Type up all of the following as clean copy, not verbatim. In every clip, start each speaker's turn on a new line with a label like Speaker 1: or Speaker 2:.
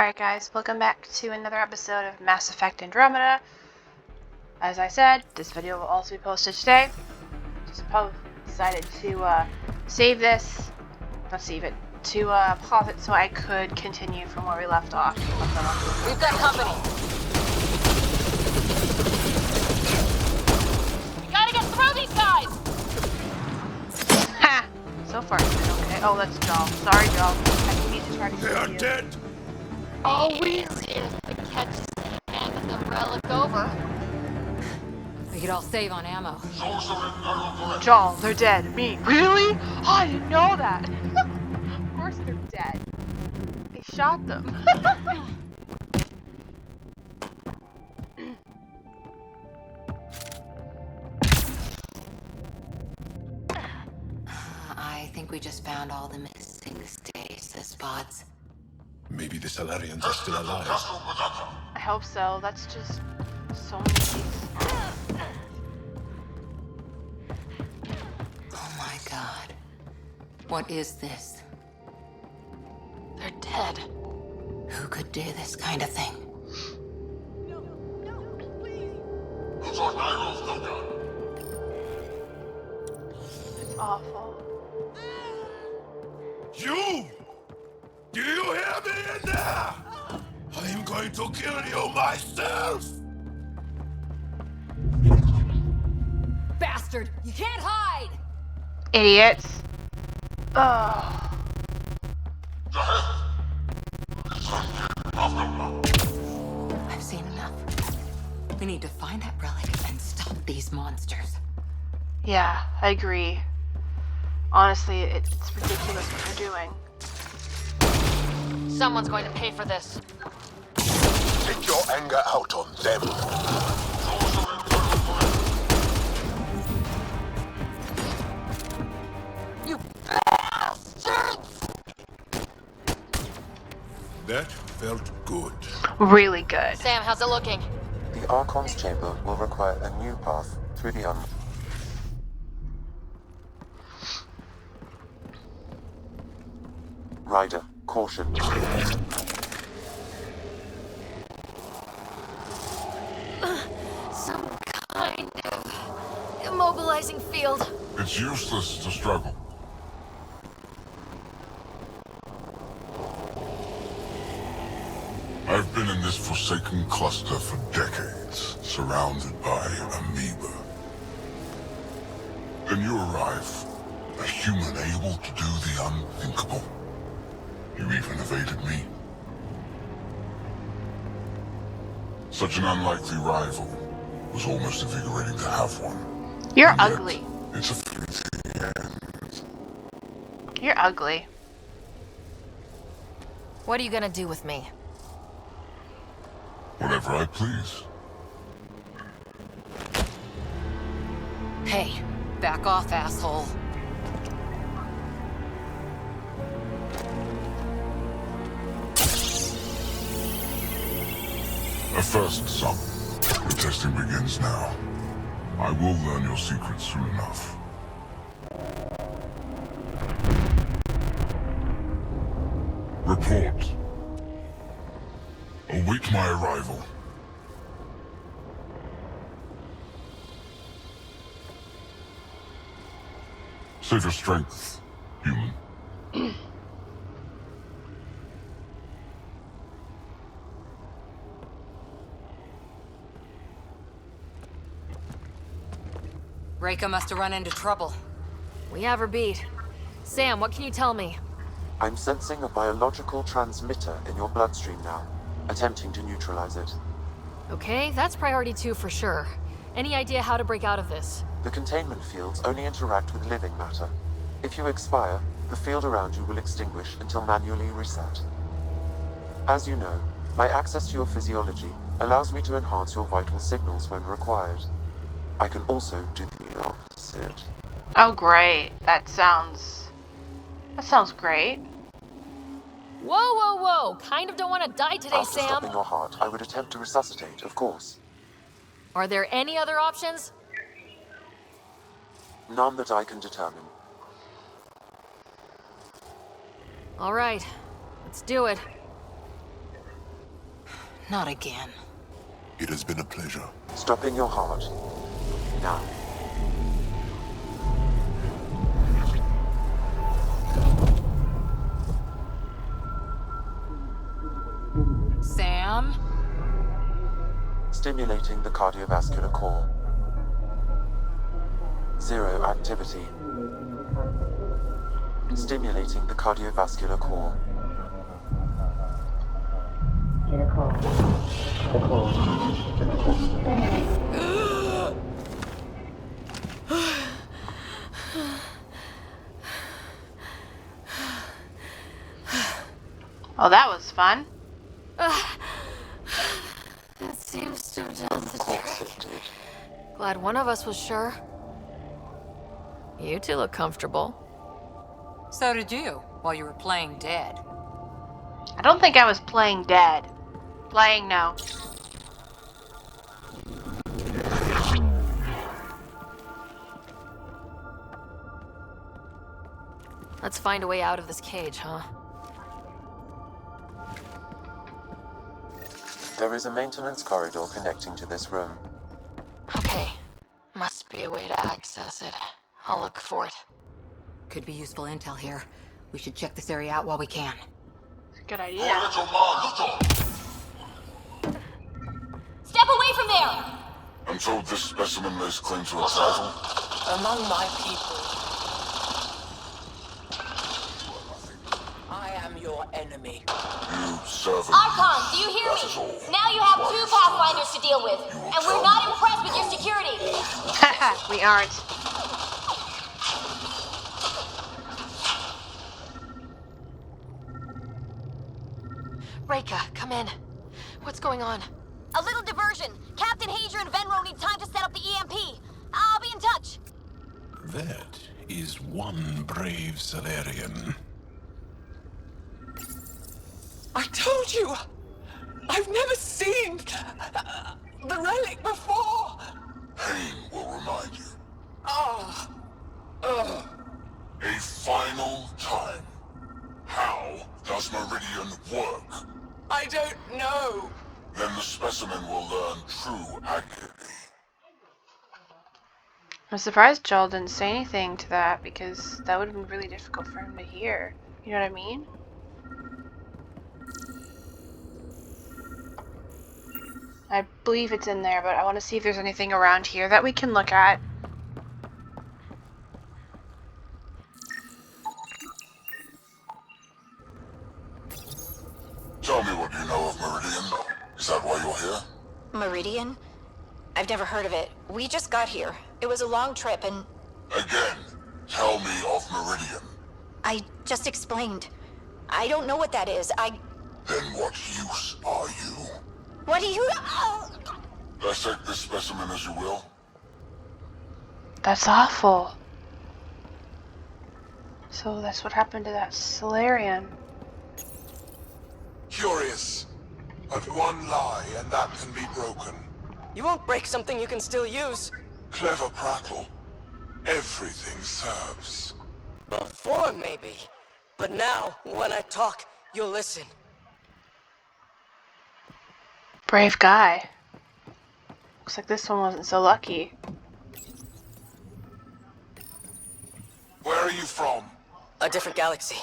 Speaker 1: Alright guys, welcome back to another episode of Mass Effect Andromeda. As I said, this video will also be posted today. Just decided to save this, not save it, to pause it so I could continue from where we left off.
Speaker 2: We've got company. We gotta get through these guys!
Speaker 1: Ha! So far it's been okay. Oh, that's Joel. Sorry, Joel. I didn't mean to try to
Speaker 3: They are
Speaker 1: you.
Speaker 3: dead!
Speaker 2: All we need is to catch Sam and the relic over. We could all save on ammo.
Speaker 1: Joel, they're dead. Me. Really? Oh, I didn't know that. Of course they're dead. I shot them.
Speaker 2: I think we just found all the missing stasis pods.
Speaker 3: Maybe the Salarians are still alive.
Speaker 1: I hope so. That's just so many pieces.
Speaker 2: Oh my god. What is this? They're dead. Who could do this kind of thing?
Speaker 1: It's awful.
Speaker 3: You! Do you hear me in there? I'm going to kill you myself!
Speaker 2: Bastard! You can't hide!
Speaker 1: Idiots. Ugh.
Speaker 2: I've seen enough. We need to find that relic and stop these monsters.
Speaker 1: Yeah, I agree. Honestly, it's ridiculous what they're doing.
Speaker 2: Someone's going to pay for this.
Speaker 3: Take your anger out on them.
Speaker 2: You bastards!
Speaker 3: That felt good.
Speaker 1: Really good.
Speaker 2: Sam, how's it looking?
Speaker 4: The Archon's chamber will require a new path through the Ryder, caution.
Speaker 2: Some kind of immobilizing field.
Speaker 3: It's useless to struggle. I've been in this forsaken cluster for decades, surrounded by amoeba. Then you arrive, a human able to do the unthinkable. You even evaded me. Such an unlikely rival. Was almost invigorating to have one.
Speaker 1: You're
Speaker 3: And yet,
Speaker 1: ugly.
Speaker 3: it's a fleeting end.
Speaker 1: You're ugly.
Speaker 2: What are you gonna do with me?
Speaker 3: Whatever I please.
Speaker 2: Hey, back off, asshole.
Speaker 3: A first, son. The testing begins now. I will learn your secrets soon enough. Report. Await my arrival. Save your strength, human.
Speaker 2: Reika must have run into trouble. We have her beat. Sam, what can you tell me?
Speaker 4: I'm sensing a biological transmitter in your bloodstream now, attempting to neutralize it.
Speaker 2: Okay, that's priority 2 for sure. Any idea how to break out of this?
Speaker 4: The containment fields only interact with living matter. If you expire, the field around you will extinguish until manually reset. As you know, my access to your physiology allows me to enhance your vital signals when required. I can also do the opposite.
Speaker 1: Oh, great. That sounds great.
Speaker 2: Whoa, whoa, whoa! Kind of don't want to die today,
Speaker 4: After
Speaker 2: Sam.
Speaker 4: stopping your heart, I would attempt to resuscitate, of course.
Speaker 2: Are there any other options?
Speaker 4: None that I can determine.
Speaker 2: All right, let's do it. Not again.
Speaker 3: It has been a pleasure.
Speaker 4: Stop in your heart. Now.
Speaker 2: Sam?
Speaker 4: Stimulating the cardiovascular core. 0 activity. Stimulating the cardiovascular core.
Speaker 1: Oh, that was fun.
Speaker 2: That seems to have done
Speaker 4: Of
Speaker 2: the
Speaker 4: course
Speaker 2: trick.
Speaker 4: it did.
Speaker 2: Glad one of us was sure. You two look comfortable. So did you, while you were playing dead.
Speaker 1: I don't think I was playing dead. Playing, no.
Speaker 2: Let's find a way out of this cage, huh?
Speaker 4: There is a maintenance corridor connecting to this room.
Speaker 2: Okay. Must be a way to access it. I'll look for it. Could be useful intel here. We should check this area out while we can.
Speaker 1: Good idea.
Speaker 5: Step away from there!
Speaker 3: I'm told this specimen lays claim to a title.
Speaker 6: Among my people, I am your enemy.
Speaker 3: You servant.
Speaker 5: Archon, do you hear
Speaker 3: That is
Speaker 5: me?
Speaker 3: all.
Speaker 5: Now you have 2 Pathfinders to deal with, and we're not impressed with your security.
Speaker 1: We aren't.
Speaker 2: Reika, come in. What's going on?
Speaker 5: A little diversion. Captain Hager and Venro need time to set up the EMP. I'll be in touch.
Speaker 3: That is one brave Salarian.
Speaker 6: I told you! I've never seen the relic before!
Speaker 3: Pain will remind you.
Speaker 6: Ah! Ugh.
Speaker 3: A final time. How does Meridian work?
Speaker 6: I don't know.
Speaker 3: Then the specimen will learn true agony.
Speaker 1: I'm surprised Joel didn't say anything to that, because that would have been really difficult for him to hear. You know what I mean? I believe it's in there, but I want to see if there's anything around here that we can look at.
Speaker 3: Tell me what you know of Meridian. Is that why you're here?
Speaker 7: Meridian? I've never heard of it. We just got here. It was a long trip and
Speaker 3: Again, tell me of Meridian.
Speaker 7: I just explained. I don't know what that is.
Speaker 3: Then what use are you?
Speaker 7: What do you... Oh!
Speaker 3: Dissect this specimen as you will.
Speaker 1: That's awful. So that's what happened to that Solarian.
Speaker 3: Curious. But one lie, and that can be broken.
Speaker 6: You won't break something you can still use.
Speaker 3: Clever prattle. Everything serves.
Speaker 6: Before, maybe. But now, when I talk, you'll listen.
Speaker 1: Brave guy. Looks like this one wasn't so lucky.
Speaker 3: Where are you from?
Speaker 6: A different galaxy.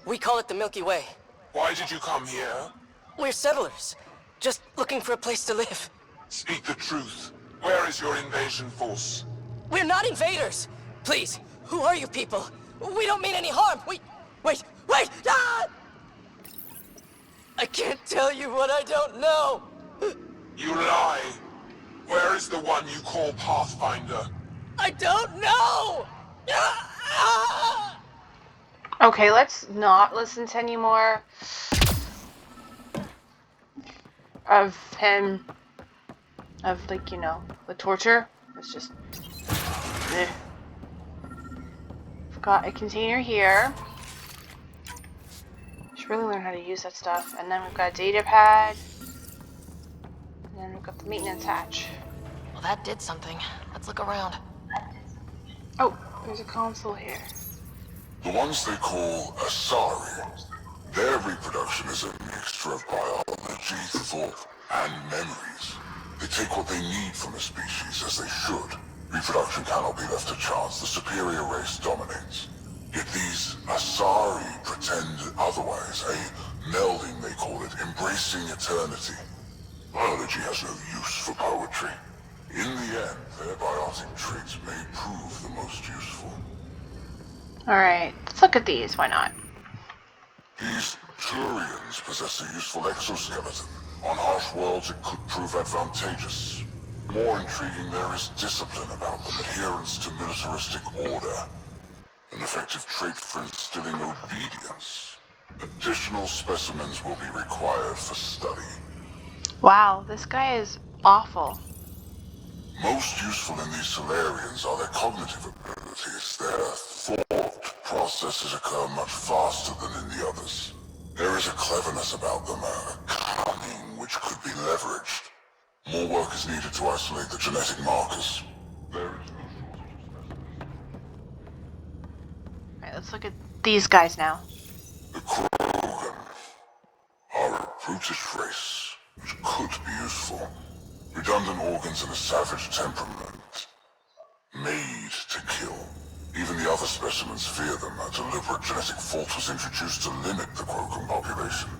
Speaker 6: We call it the Milky Way.
Speaker 3: Why did you come here?
Speaker 6: We're settlers. Just looking for a place to live.
Speaker 3: Speak the truth. Where is your invasion force?
Speaker 6: We're not invaders! Please, who are you people? We don't mean any harm! Wait! Ah! I can't tell you what I don't know!
Speaker 3: You lie. Where is the one you call Pathfinder?
Speaker 6: I don't know! Ah!
Speaker 1: Okay, let's not listen to any more of him, of, like, you know, the torture. It's just... eh. I've got a container here. Should really learn how to use that stuff. And then we've got a data pad. And then we've got the maintenance hatch.
Speaker 2: Well, that did something. Let's look around.
Speaker 1: Oh, there's a console here.
Speaker 3: The ones they call Asari. Their reproduction is a mixture of biology, thought and memories. They take what they need from a species, as they should. Reproduction cannot be left to chance. The superior race dominates. Yet these Asari pretend otherwise. A melding, they call it, embracing eternity. Biology has no use for poetry. In the end, their biotic traits may prove the most useful.
Speaker 1: Alright, let's look at these. Why not?
Speaker 3: These Turians possess a useful exoskeleton. On harsh worlds, it could prove advantageous. More intriguing, there is discipline about them, adherence to militaristic order. An effective trait for instilling obedience. Additional specimens will be required for study.
Speaker 1: Wow, this guy is awful.
Speaker 3: Most useful in these Solarians are their cognitive abilities. Their thought processes occur much faster than in the others. There is a cleverness about them, a cunning which could be leveraged. More work is needed to isolate the genetic markers. There is no shortage of specimens.
Speaker 1: Alright, let's look at these guys now.
Speaker 3: The Krogan are a brutish race, which could be useful. Redundant organs and a savage temperament. Made to kill. Even the other specimens fear them. A deliberate genetic fault was introduced to limit the Krogan population.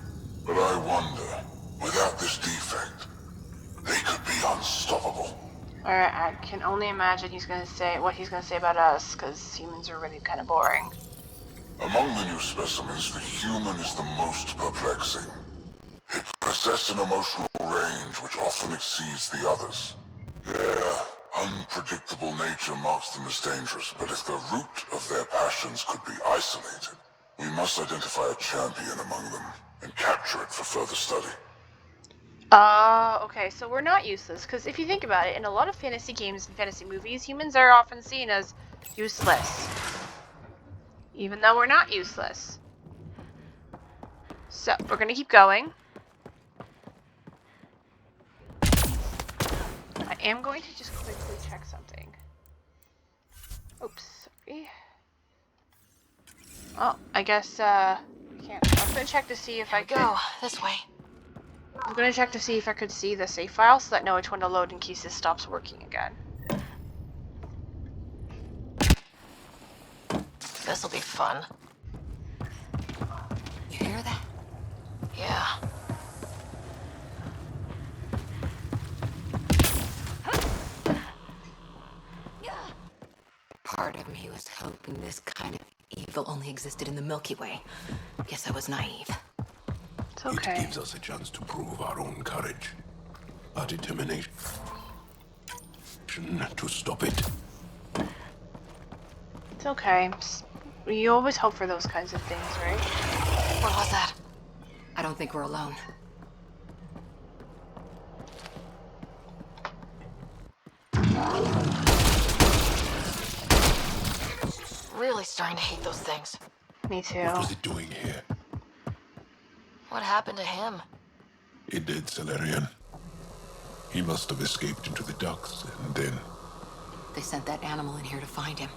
Speaker 3: But I wonder, without this defect, they could be unstoppable.
Speaker 1: Alright, I can only imagine what he's gonna say about us, because humans are really kind of boring.
Speaker 3: Among the new specimens, the human is the most perplexing. They possess an emotional range which often exceeds the others. Their unpredictable nature marks them as dangerous, but if the root of their passions could be isolated, we must identify a champion among them and capture it for further study.
Speaker 1: Okay, so we're not useless, because if you think about it, in a lot of fantasy games and fantasy movies, humans are often seen as useless. Even though we're not useless. So, we're gonna keep going. I am going to just quickly check something. Oops, sorry. Oh, I guess, can't. I'm gonna check to see if I could.
Speaker 2: Go, this way.
Speaker 1: I'm gonna check to see if I could see the save file so that I know which one to load in case this stops working again.
Speaker 2: This'll be fun. You hear that? Yeah. Part of me was hoping this kind of evil only existed in the Milky Way. Guess I was naive.
Speaker 1: It's okay.
Speaker 3: It gives us a chance to prove our own courage, our determination to stop it.
Speaker 1: It's okay. You always hope for those kinds of things, right?
Speaker 2: What was that? I don't think we're alone. Really starting to hate those things.
Speaker 1: Me too.
Speaker 3: What was it doing here?
Speaker 2: What happened to him?
Speaker 3: A dead Solarian. He must have escaped into the ducts, and then...
Speaker 2: They sent that animal in here to find him.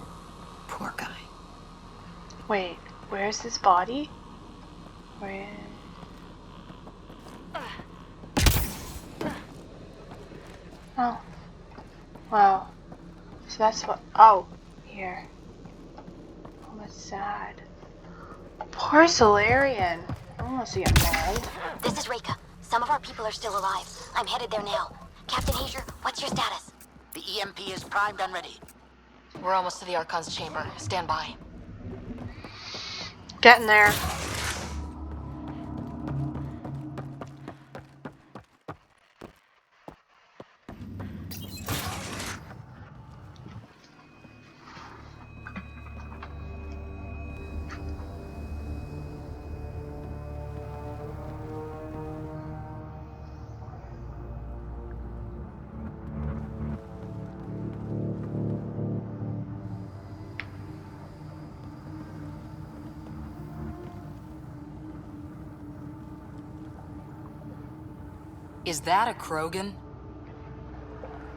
Speaker 2: Poor guy.
Speaker 1: Wait, where's his body? Where? Oh. Wow. So that's what. Oh, here. Oh, that's sad. Poor Solarian. I don't want to see it mauled.
Speaker 5: This is Reika. Some of our people are still alive. I'm headed there now. Captain Hager, what's your status?
Speaker 6: The EMP is primed and ready.
Speaker 2: We're almost to the Archon's chamber. Stand by.
Speaker 1: Getting there.
Speaker 2: Is that a Krogan?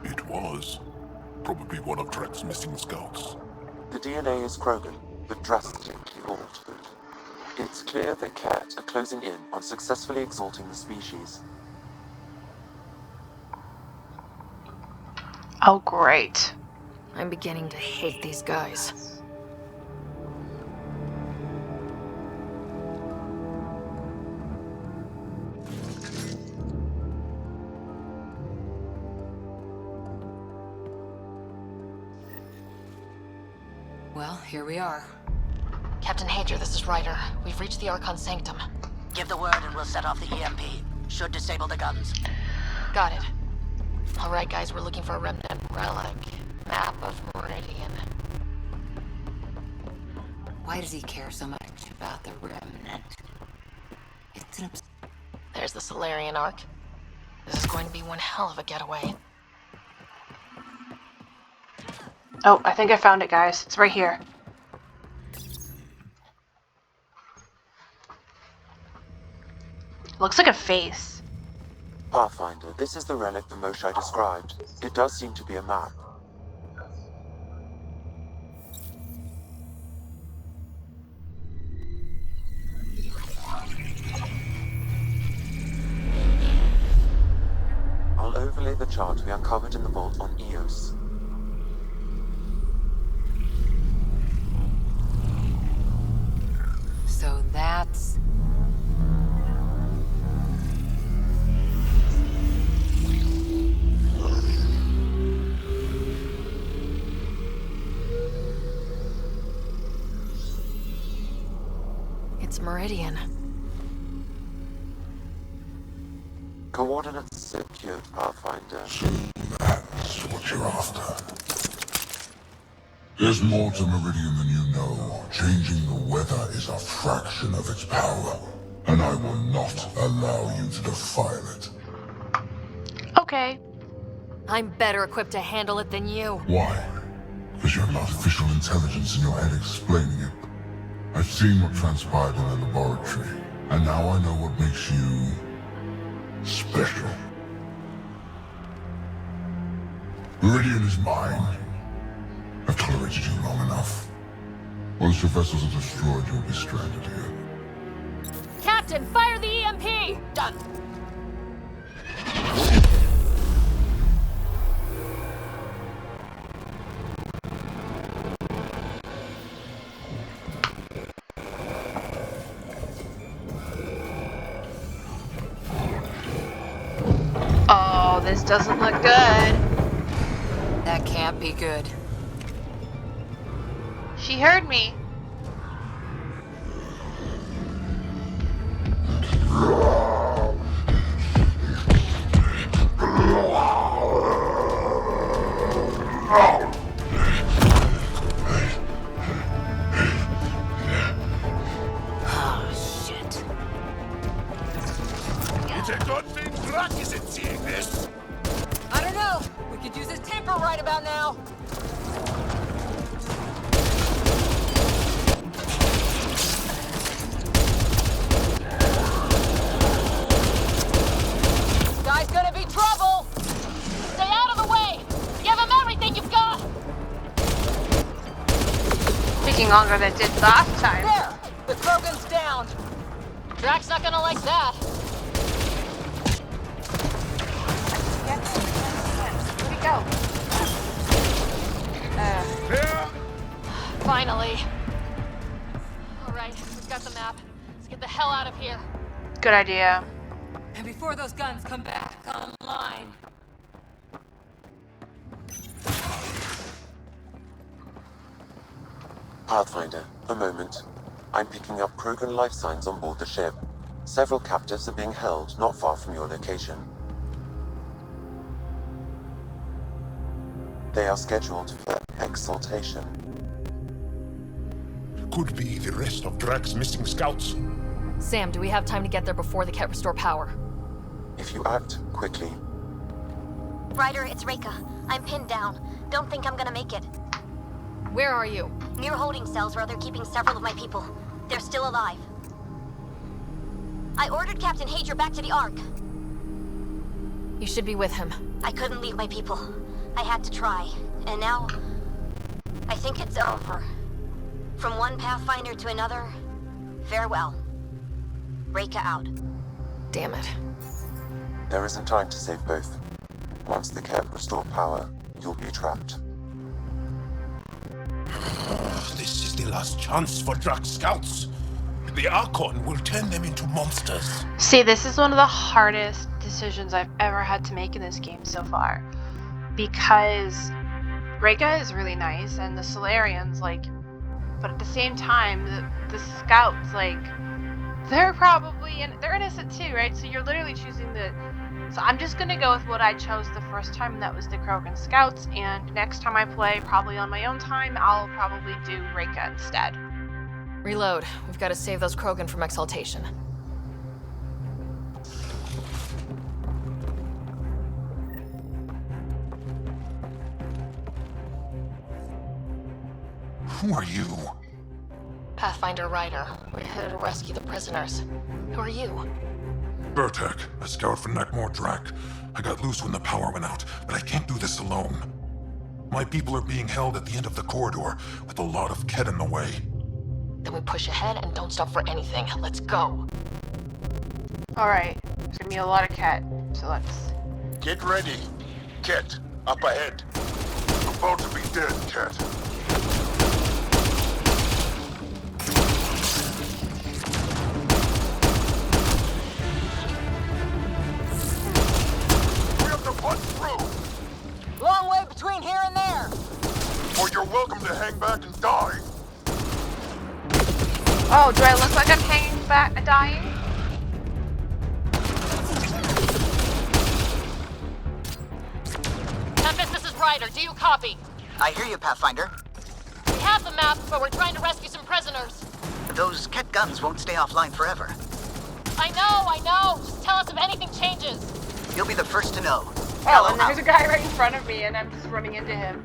Speaker 3: It was. Probably one of Trek's missing scouts.
Speaker 4: The DNA is Krogan, but drastically altered. It's clear that Cat are closing in on successfully exalting the species.
Speaker 1: Oh, great.
Speaker 2: I'm beginning to hate these guys. Well, here we are.
Speaker 8: Captain Hager, this is Ryder. We've reached the Archon Sanctum.
Speaker 6: Give the word and we'll set off the EMP. Should disable the guns.
Speaker 8: Got it. Alright guys, we're looking for a remnant relic. Map of Meridian.
Speaker 2: Why does he care so much about the remnant? It's an
Speaker 8: There's the Solarian Ark. This is going to be one hell of a getaway.
Speaker 1: Oh, I think I found it, guys. It's right here. Looks like a face.
Speaker 4: Pathfinder, this is the relic the Moshai described. It does seem to be a map. I'll overlay the chart we uncovered in the vault on EOS.
Speaker 2: So that's...
Speaker 8: It's Meridian.
Speaker 4: Coordinates secured, Pathfinder.
Speaker 3: So that's what you're after. There's more to Meridian than you know. Changing the weather is a fraction of its power, and I will not allow you to defile it.
Speaker 1: Okay.
Speaker 8: I'm better equipped to handle it than you.
Speaker 3: Why? Because you have artificial intelligence in your head explaining it. I've seen what transpired in the laboratory, and now I know what makes you... special. Meridian is mine. I've tolerated you long enough. Once your vessels are destroyed, you'll be stranded here.
Speaker 8: Captain, fire the EMP!
Speaker 6: Done.
Speaker 1: Oh, this doesn't look good.
Speaker 2: That can't be good.
Speaker 1: She heard me.
Speaker 2: Oh, shit.
Speaker 9: It's a good thing Drac isn't seeing this.
Speaker 6: I don't know. We could use his temper right about now. Guy's gonna be trouble.
Speaker 8: Stay out of the way! Give him everything you've got!
Speaker 1: Taking longer than it did last time.
Speaker 6: There. The Krogan's down.
Speaker 8: Drax's not gonna like that.
Speaker 1: Where'd he go?
Speaker 9: Here.
Speaker 8: Finally. Alright, we've got the map. Let's get the hell out of here.
Speaker 1: Good idea.
Speaker 2: And before those guns come back online...
Speaker 4: Pathfinder, a moment. I'm picking up Krogan life signs on board the ship. Several captives are being held not far from your location. They are scheduled for exaltation.
Speaker 9: Could be the rest of Drac's missing scouts.
Speaker 8: Sam, do we have time to get there before the Ket restore power?
Speaker 4: If you act quickly,
Speaker 5: Ryder, it's Reika. I'm pinned down. Don't think I'm gonna make it.
Speaker 8: Where are you?
Speaker 5: Near holding cells where they're keeping several of my people. They're still alive. I ordered Captain Hager back to the Ark.
Speaker 8: You should be with him.
Speaker 5: I couldn't leave my people. I had to try. And now... I think it's over. From one Pathfinder to another... Farewell. Reika out.
Speaker 8: Damn it.
Speaker 4: there isn't time to save both. Once the Ket restore power, you'll be trapped.
Speaker 9: This is the last chance for Drax scouts. The Archon will turn them into monsters.
Speaker 1: See, this is one of the hardest decisions I've ever had to make in this game so far. Because Reka is really nice, and the Solarians, like... But at the same time, the scouts, like... They're probably... they're innocent too, right? So you're literally choosing the... So I'm just gonna go with what I chose the first time, and that was the Krogan Scouts, and next time I play, probably on my own time, I'll probably do Reka instead.
Speaker 8: Reload. We've got to save those Krogan from exaltation.
Speaker 9: Who are you?
Speaker 8: Pathfinder Ryder. We're here to rescue the prisoners. Who are you?
Speaker 9: Burtek, a scout for Nakmor Drak. I got loose when the power went out, but I can't do this alone. My people are being held at the end of the corridor, with a lot of Kett in the way.
Speaker 8: Then we push ahead and don't stop for anything. Let's go.
Speaker 1: Alright, there's gonna be a lot of Kett, so let's...
Speaker 3: Get ready. Kett, up ahead. About to be dead, Kett. We have to punch through,
Speaker 6: Long way between here and there.
Speaker 3: or you're welcome to hang back and die.
Speaker 1: Oh, do I look like I'm hanging back and dying?
Speaker 8: Tempest, this is Ryder. Do you copy?
Speaker 10: I hear you, Pathfinder.
Speaker 8: We have the map, but we're trying to rescue some prisoners.
Speaker 10: Those Kett guns won't stay offline forever.
Speaker 8: I know. Just tell us if anything changes.
Speaker 10: You'll be the first to know.
Speaker 1: Oh, and there's a guy right in front of me, and I'm just running into him.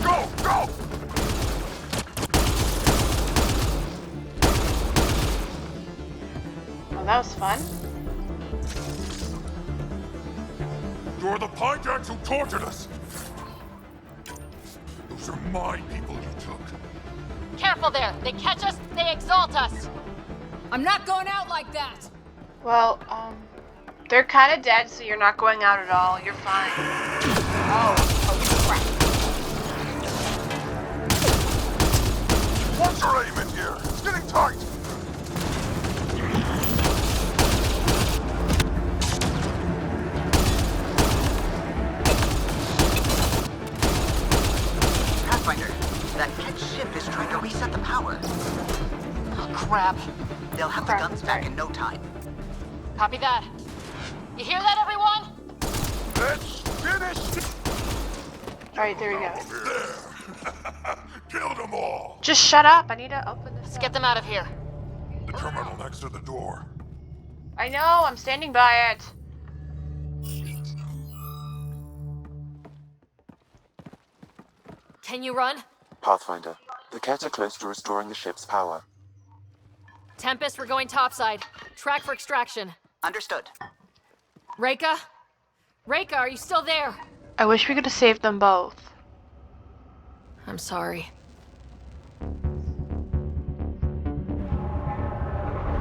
Speaker 3: Go, go!
Speaker 1: Oh, that was fun.
Speaker 3: You're the Pyjaks who tortured us. Those are my people you took.
Speaker 8: Careful there. They catch us, they exalt us.
Speaker 6: I'm not going out like that.
Speaker 1: Well, they're kind of dead, so you're not going out at all. You're fine. Oh crap.
Speaker 3: What's your aim in here? It's getting tight.
Speaker 10: Pathfinder, that Kett ship is trying to reset the power.
Speaker 8: Oh, crap.
Speaker 10: They'll have the guns back in no time.
Speaker 8: Copy that. You hear that, everyone?
Speaker 3: Let's finish.
Speaker 1: Alright, there we go.
Speaker 3: There. Killed them all.
Speaker 1: Just shut up. I need to open this
Speaker 8: Let's
Speaker 1: up.
Speaker 8: get them out of here.
Speaker 3: The terminal next to the door.
Speaker 1: I know, I'm standing by it.
Speaker 8: Can you run?
Speaker 4: Pathfinder, the Kett are close to restoring the ship's power.
Speaker 8: Tempest, we're going topside. Track for extraction.
Speaker 10: Understood.
Speaker 8: Reka? Reka, are you still there?
Speaker 1: I wish we could have saved them both.
Speaker 8: I'm sorry.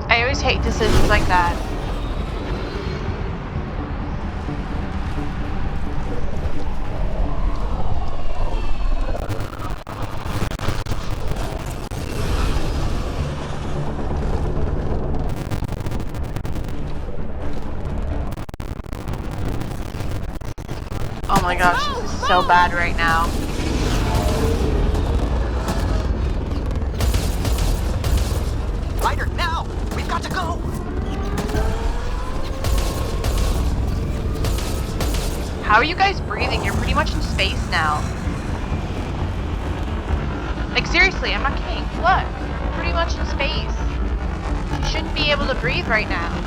Speaker 1: I always hate decisions like that. Oh my gosh, this is so bad right now.
Speaker 10: Ryder, now! We've got to go!
Speaker 1: How are you guys breathing? You're pretty much in space now. Like seriously, I'm not kidding. Look, you're pretty much in space. You shouldn't be able to breathe right now.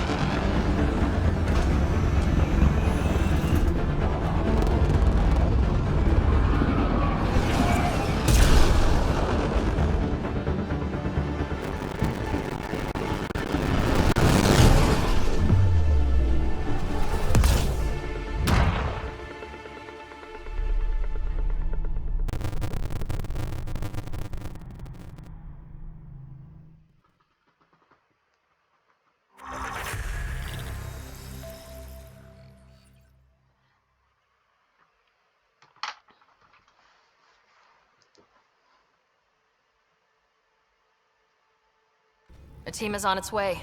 Speaker 8: A team is on its way.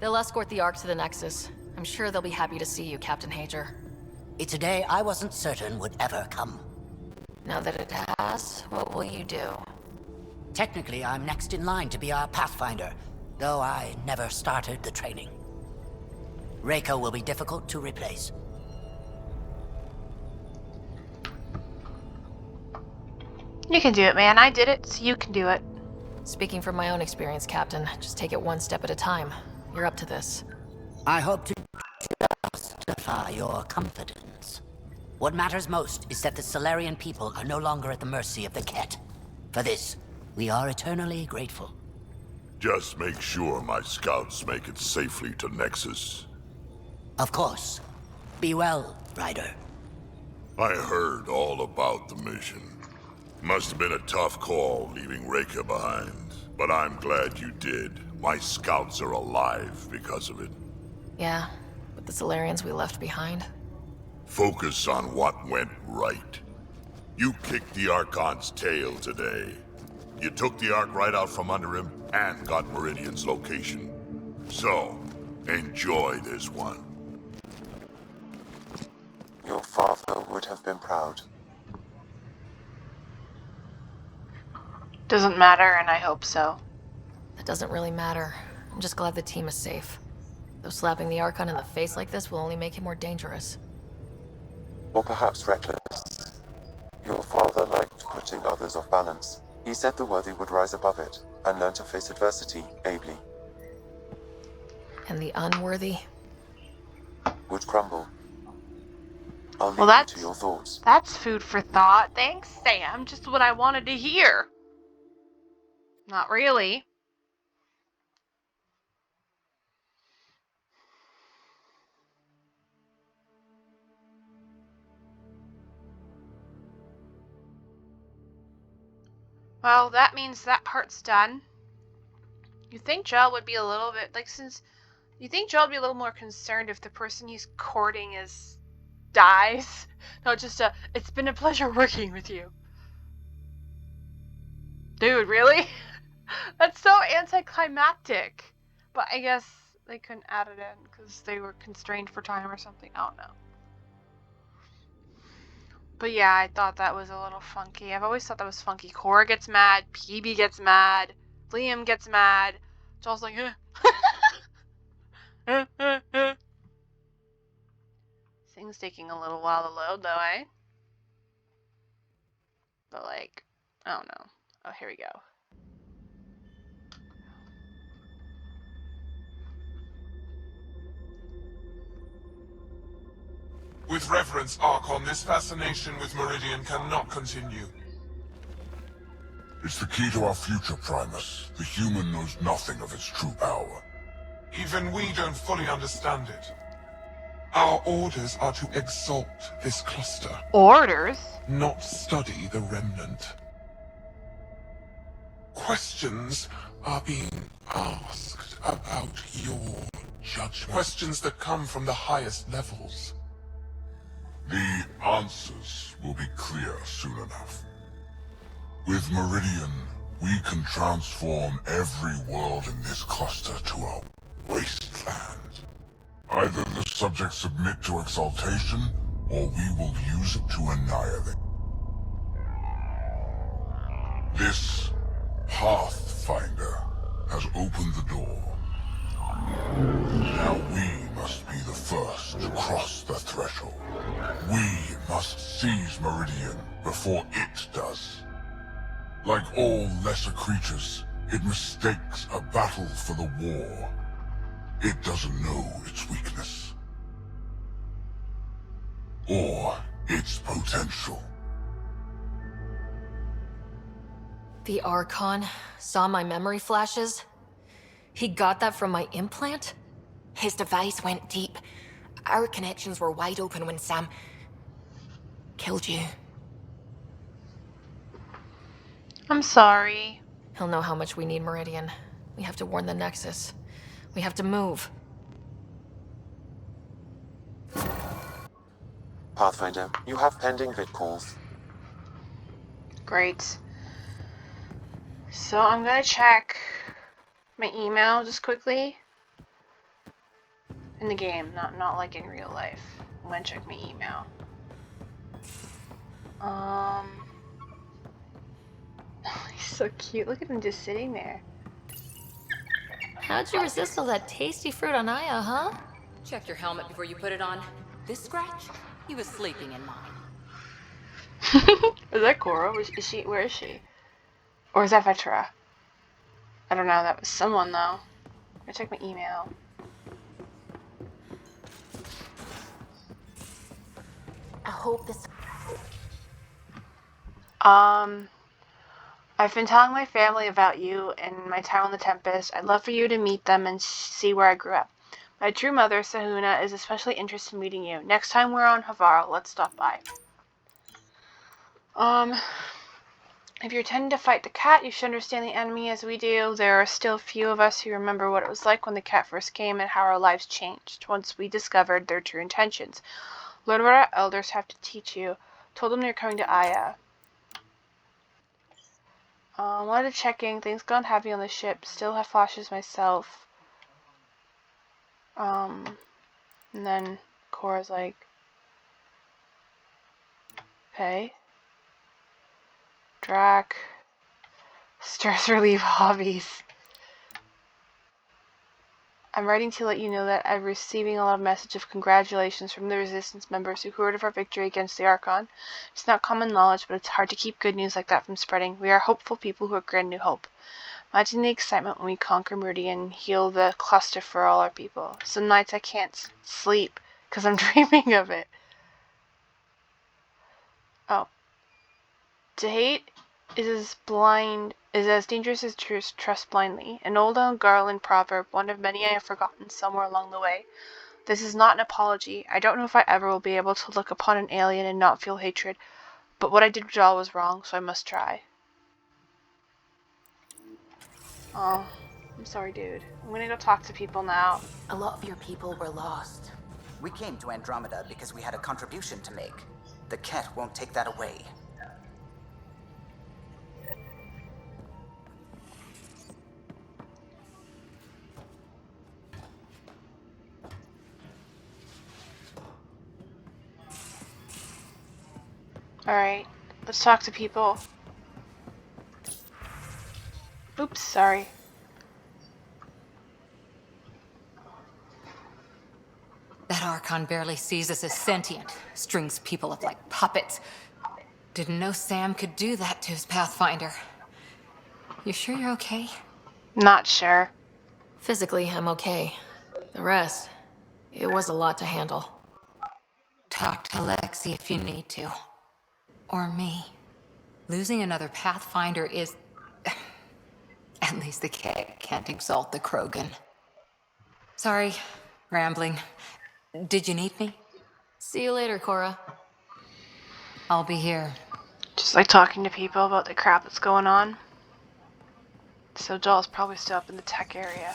Speaker 8: They'll escort the Ark to the Nexus. I'm sure they'll be happy to see you, Captain Hager.
Speaker 10: It's a day I wasn't certain would ever come.
Speaker 8: Now that it has, what will you do?
Speaker 10: Technically, I'm next in line to be our Pathfinder, though I never started the training. Reiko will be difficult to replace.
Speaker 1: You can do it, man. I did it, so you can do it.
Speaker 8: Speaking from my own experience, Captain, just take it one step at a time. You're up to this.
Speaker 10: I hope to justify your confidence. What matters most is that the Solarian people are no longer at the mercy of the Ket. For this, we are eternally grateful.
Speaker 3: Just make sure my scouts make it safely to Nexus.
Speaker 10: Of course. Be well, Ryder.
Speaker 3: I heard all about the mission. Must have been a tough call leaving Reika behind, but I'm glad you did. My scouts are alive because of it.
Speaker 8: Yeah, but the Solarians we left behind.
Speaker 3: Focus on what went right. You kicked the Archon's tail today. You took the Ark right out from under him and got Meridian's location. So, enjoy this one.
Speaker 4: Your father would have been proud.
Speaker 1: Doesn't matter, and I hope so.
Speaker 8: That doesn't really matter. I'm just glad the team is safe. Though slapping the Archon in the face like this will only make him more dangerous.
Speaker 4: Or perhaps reckless. Your father liked putting others off balance. He said the worthy would rise above it and learn to face adversity ably.
Speaker 8: And the unworthy?
Speaker 4: Would crumble. I'll leave
Speaker 1: Well,
Speaker 4: you to your thoughts.
Speaker 1: that's food for thought. Thanks, Sam. Just what I wanted to hear. Not really. Well, that means that part's done. You think Joel would be a little bit, you think Joel would be a little more concerned if the person he's courting dies? No, just it's been a pleasure working with you. Dude, really? That's so anticlimactic. But I guess they couldn't add it in because they were constrained for time or something. I don't know. But yeah, I thought that was a little funky. I've always thought that was funky. Cora gets mad, PB gets mad, Liam gets mad. Joel's like, Thing's taking a little while to load though, eh? But like, I don't know. Oh, here we go.
Speaker 9: With reverence, Archon, this fascination with Meridian cannot continue.
Speaker 3: It's the key to our future, Primus. The human knows nothing of its true power.
Speaker 9: Even we don't fully understand it. Our orders are to exalt this cluster,
Speaker 1: Orders?
Speaker 9: not study the remnant. Questions are being asked about your judgment. Questions that come from the highest levels.
Speaker 3: The answers will be clear soon enough. With Meridian, we can transform every world in this cluster to a wasteland. Either the subjects submit to exaltation, or we will use it to annihilate. This Pathfinder has opened the door. Now we must be the first to cross the threshold. We must seize Meridian before it does. Like all lesser creatures, it mistakes a battle for the war. It doesn't know its weakness. Or its potential.
Speaker 8: The Archon saw my memory flashes? He got that from my implant?
Speaker 2: His device went deep. Our connections were wide open when Sam killed you.
Speaker 1: I'm sorry.
Speaker 8: He'll know how much we need Meridian. We have to warn the Nexus. We have to move.
Speaker 4: Pathfinder, you have pending vid calls.
Speaker 1: Great. So I'm gonna check my email just quickly. In the game, not like in real life. I'm gonna check my email. He's so cute. Look at him just sitting there.
Speaker 8: How'd you resist all that tasty fruit on Aya, huh?
Speaker 2: Check your helmet before you put it on. This scratch? He was sleeping in mine.
Speaker 1: Is that Cora? Is she? Where is she? Or is that Vetra? I don't know. That was someone though. I check my email.
Speaker 7: I hope this.
Speaker 1: I've been telling my family about you and my time on the Tempest. I'd love for you to meet them and see where I grew up. My true mother, Sahuna, is especially interested in meeting you. Next time we're on Havara, let's stop by. If you're intending to fight the cat, you should understand the enemy as we do. There are still few of us who remember what it was like when the cat first came and how our lives changed once we discovered their true intentions. Learn what our elders have to teach you. Told them you're coming to Aya. Wanted to checking. Things gone heavy on the ship. Still have flashes myself. And then Cora's like, okay. Drac. Stress relief hobbies. I'm writing to let you know that I'm receiving a lot of messages of congratulations from the Resistance members who heard of our victory against the Archon. It's not common knowledge, but it's hard to keep good news like that from spreading. We are hopeful people who are granted new hope. Imagine the excitement when we conquer Meridian and heal the cluster for all our people. Some nights I can't sleep because I'm dreaming of it. Oh. To hate is as dangerous as to trust blindly. An old Garland proverb, one of many I have forgotten somewhere along the way. This is not an apology. I don't know if I ever will be able to look upon an alien and not feel hatred, but what I did with Jal was wrong, so I must try. Oh, I'm sorry, dude. I'm gonna go talk to people now.
Speaker 7: A lot of your people were lost.
Speaker 11: We came to Andromeda because we had a contribution to make. The Ket won't take that away.
Speaker 1: Alright, let's talk to people. Oops, sorry.
Speaker 2: That Archon barely sees us as sentient. Strings people up like puppets. Didn't know Sam could do that to his Pathfinder. You sure you're okay?
Speaker 1: Not sure.
Speaker 8: Physically, I'm okay. The rest, it was a lot to handle.
Speaker 2: Talk to Lexi if you need to. Or me. Losing another Pathfinder is... At least the cat can't exalt the Krogan. Sorry, rambling. Did you need me?
Speaker 8: See you later, Cora.
Speaker 2: I'll be here.
Speaker 1: Just like talking to people about the crap that's going on. So Jal's probably still up in the tech area.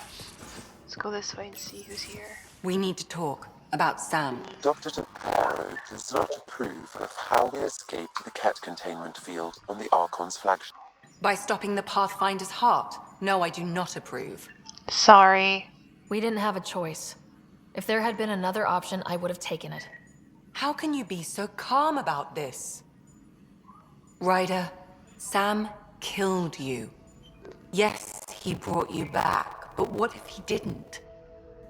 Speaker 1: Let's go this way and see who's here.
Speaker 6: We need to talk about Sam.
Speaker 4: Dr. Taparo does not approve of how we escaped the Ket containment field on the Archon's flagship.
Speaker 6: By stopping the Pathfinder's heart. No, I do not approve.
Speaker 1: Sorry.
Speaker 8: We didn't have a choice. If there had been another option, I would have taken it.
Speaker 6: How can you be so calm about this? Ryder, Sam killed you. Yes, he brought you back, but what if he didn't?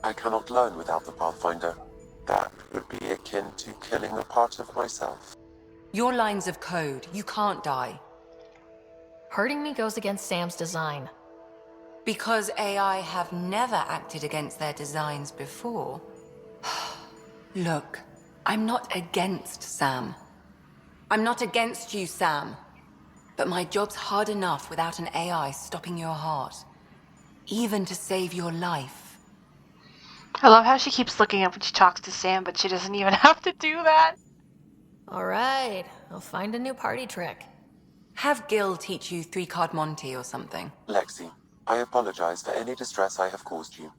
Speaker 4: I cannot learn without the Pathfinder. That would be akin to killing a part of myself.
Speaker 6: Your lines of code, you can't die.
Speaker 8: Hurting me goes against Sam's design.
Speaker 6: Because AI have never acted against their designs before. Look, I'm not against Sam. I'm not against you, Sam. But my job's hard enough without an AI stopping your heart. Even to save your life.
Speaker 1: I love how she keeps looking up when she talks to Sam, but she doesn't even have to do that.
Speaker 8: Alright, I'll find a new party trick.
Speaker 6: Have Gil teach you 3-card Monty or something.
Speaker 4: Lexi, I apologize for any distress I have caused you.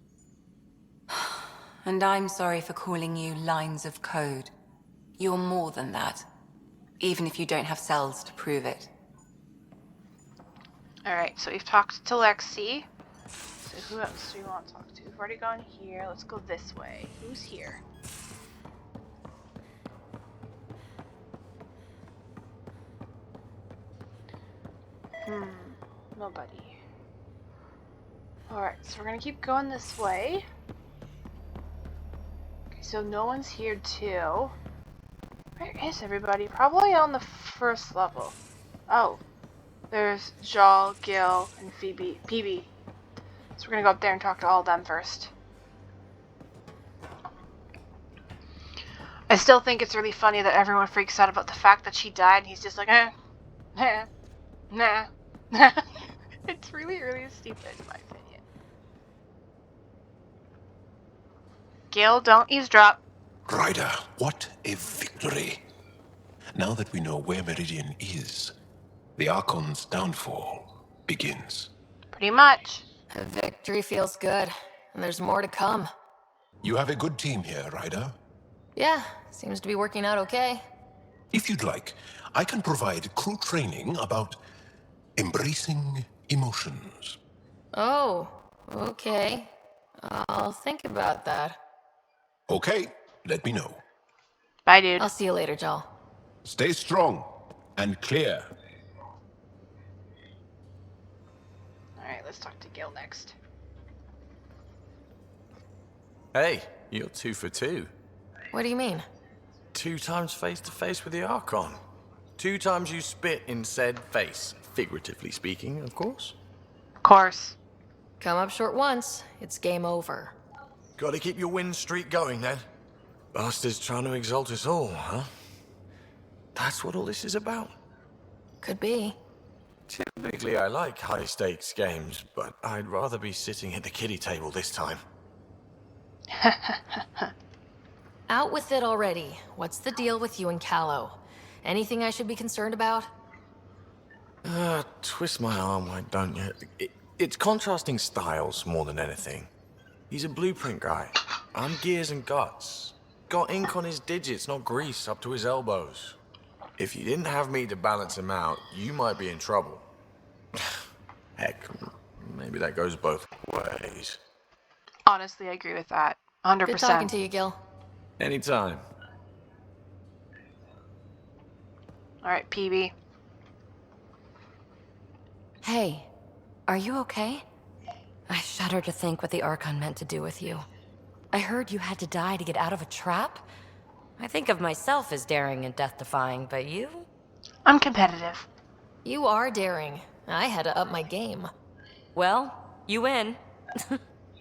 Speaker 6: And I'm sorry for calling you lines of code. You're more than that. Even if you don't have cells to prove it.
Speaker 1: Alright, so we've talked to Lexi. So who else do we want to talk to? We've already gone here. Let's go this way. Who's here? Nobody. Alright, so we're gonna keep going this way. Okay, so no one's here too. Where is everybody? Probably on the first level. Oh. There's Jal, Gil, and PB. So we're gonna go up there and talk to all of them first. I still think it's really funny that everyone freaks out about the fact that she died and he's just like, nah. It's really, really stupid in my opinion. Gil, don't eavesdrop.
Speaker 12: Ryder, what a victory. Now that we know where Meridian is, the Archon's downfall begins.
Speaker 1: Pretty much.
Speaker 8: A victory feels good, and there's more to come.
Speaker 12: You have a good team here, Ryder.
Speaker 8: Yeah, seems to be working out okay.
Speaker 12: If you'd like, I can provide crew training about embracing emotions.
Speaker 8: Oh, okay. I'll think about that.
Speaker 12: Okay, let me know.
Speaker 1: Bye, dude.
Speaker 8: I'll see you later, Jal.
Speaker 12: Stay strong and clear.
Speaker 1: Alright, let's talk to Gil next.
Speaker 13: Hey, you're 2 for 2.
Speaker 8: What do you mean?
Speaker 13: 2 times face to face with the Archon. 2 times you spit in said face. Figuratively speaking, of course.
Speaker 1: Of course.
Speaker 8: Come up short once, it's game over.
Speaker 13: Gotta keep your win streak going then. Bastards trying to exalt us all, huh? That's what all this is about.
Speaker 8: Could be.
Speaker 13: Typically I like high stakes games, but I'd rather be sitting at the kiddie table this time.
Speaker 8: Out with it already. What's the deal with you and Callow? Anything I should be concerned about?
Speaker 13: Twist my arm, why don't you? It's contrasting styles more than anything. He's a blueprint guy. I'm gears and guts. Got ink on his digits, not grease up to his elbows. If you didn't have me to balance him out, you might be in trouble. Heck, maybe that goes both ways.
Speaker 1: Honestly, I agree with that. 100%.
Speaker 8: Good talking to you, Gil.
Speaker 13: Anytime.
Speaker 1: Alright, PB.
Speaker 14: Hey, are you okay? I shudder to think what the Archon meant to do with you. I heard you had to die to get out of a trap. I think of myself as daring and death-defying, but you?
Speaker 1: I'm competitive.
Speaker 8: You are daring. I had to up my game.
Speaker 14: Well, you win.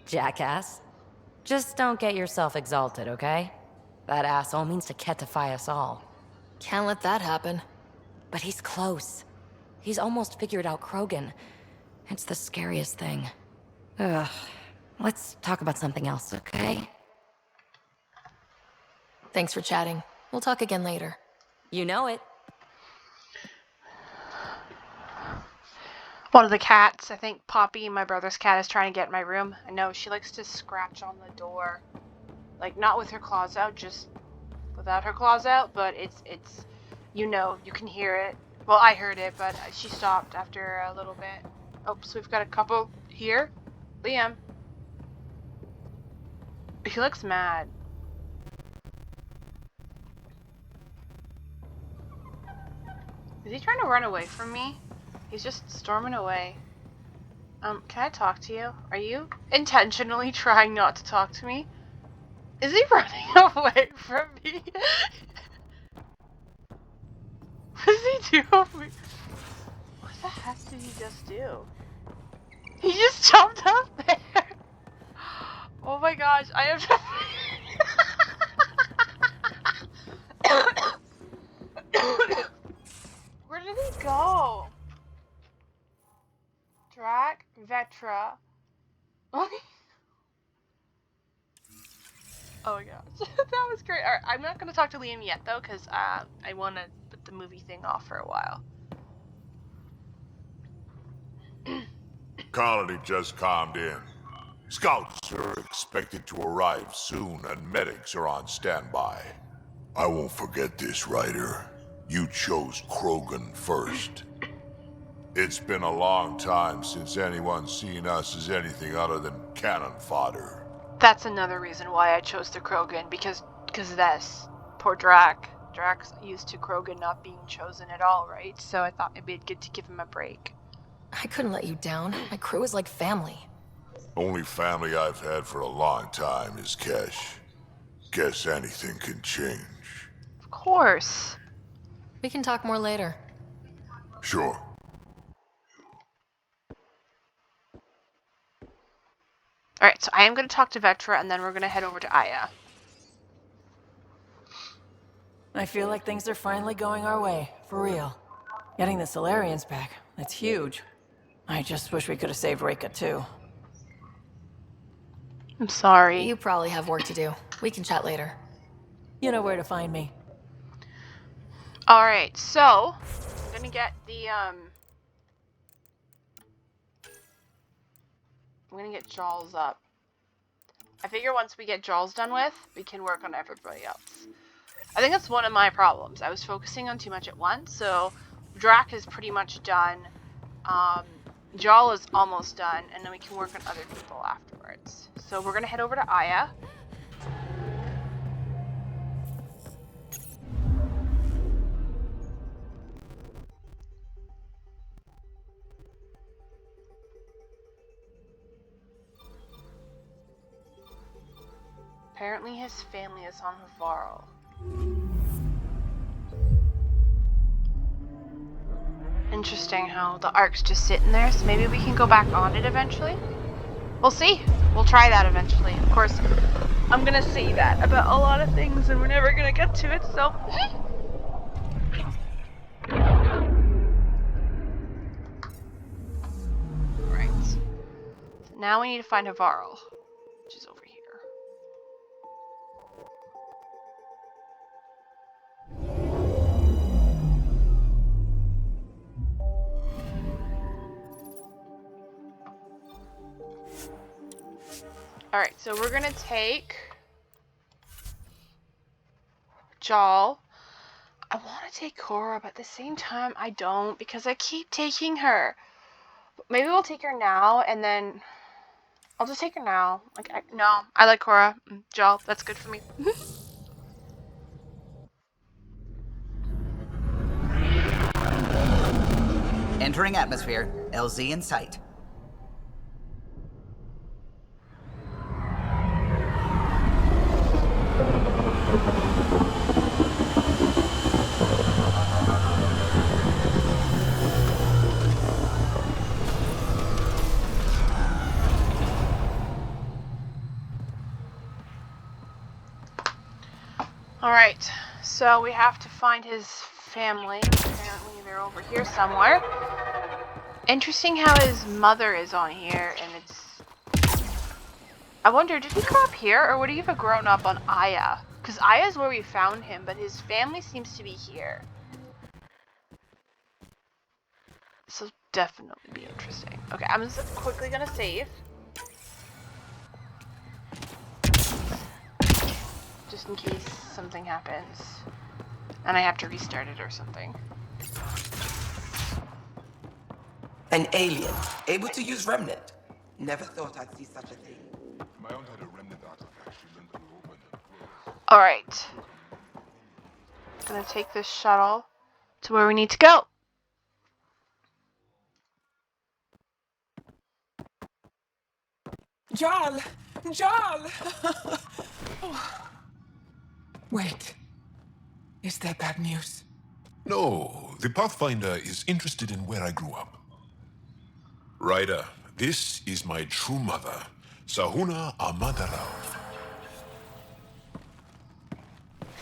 Speaker 14: Jackass. Just don't get yourself exalted, okay? That asshole means to ketify us all.
Speaker 8: Can't let that happen.
Speaker 14: But he's close. He's almost figured out Krogan. It's the scariest thing. Ugh. Let's talk about something else, okay?
Speaker 8: Thanks for chatting. We'll talk again later.
Speaker 14: You know it.
Speaker 1: One of the cats, I think Poppy, my brother's cat, is trying to get in my room. I know she likes to scratch on the door. Like, not with her claws out, just without her claws out, but it's you know, you can hear it. Well, I heard it, but she stopped after a little bit. Oh, so we've got a couple here. Liam. He looks mad. Is he trying to run away from me? He's just storming away. Can I talk to you? Are you intentionally trying not to talk to me? Is he running away from me? What is he doing? What the heck did he just do? He just jumped up there! Oh my gosh, I have to... Where did he go? Drac, Vetra. Oh my gosh, that was great. Alright, I'm not gonna talk to Liam yet though, because I want to put the movie thing off for a while.
Speaker 3: Colony just calmed in. Scouts are expected to arrive soon, and medics are on standby. I won't forget this, Ryder. You chose Krogan first. It's been a long time since anyone's seen us as anything other than cannon fodder.
Speaker 1: That's another reason why I chose the Krogan, because of this. Poor Drac. Drac's used to Krogan not being chosen at all, right? So I thought maybe it'd get to give him a break.
Speaker 8: I couldn't let you down. My crew is like family.
Speaker 3: Only family I've had for a long time is Kesh. Guess anything can change.
Speaker 1: Of course.
Speaker 8: We can talk more later.
Speaker 3: Sure.
Speaker 1: Alright, so I am going to talk to Vectra, and then we're going to head over to Aya.
Speaker 15: I feel like things are finally going our way, for real. Getting the Solarians back, that's huge. I just wish we could have saved Reika too.
Speaker 1: I'm sorry.
Speaker 8: You probably have work to do. We can chat later.
Speaker 15: You know where to find me.
Speaker 1: Alright, so I'm gonna get the I'm gonna get Jaws up. I figure once we get Jaws done with, we can work on everybody else. I think that's one of my problems. I was focusing on too much at once, so Drac is pretty much done. Jal is almost done, and then we can work on other people afterwards. So we're gonna head over to Aya. Apparently his family is on Havarl. Interesting how the ark's just sitting there, so maybe we can go back on it eventually? We'll see. We'll try that eventually. Of course, I'm gonna say that about a lot of things and we're never gonna get to it, so... Right. So now we need to find Havarl, which is over here. Alright, so we're gonna take Jal. I want to take Cora, but at the same time, I don't, because I keep taking her. Maybe we'll take her now, and then... I'll just take her now. Like, no, I like Cora. Jal, that's good for me.
Speaker 11: Entering atmosphere. LZ in sight.
Speaker 1: Alright, so we have to find his family. Apparently they're over here somewhere. Interesting how his mother is on here, and it's... I wonder, did he grow up here, or would he have grown up on Aya? Because Aya is where we found him, but his family seems to be here. This will definitely be interesting. Okay, I'm just quickly gonna save. Just in case something happens. And I have to restart it or something.
Speaker 16: An alien, able to use Remnant. Never thought I'd see such a thing.
Speaker 3: My aunt had a remnant artifact she learned to open and close.
Speaker 1: Alright. Gonna take this shuttle to where we need to go.
Speaker 16: Jarl! Jarl! Wait. Is that bad news?
Speaker 9: No, the Pathfinder is interested in where I grew up. Ryder, this is my true mother, Sahuna Amadarao.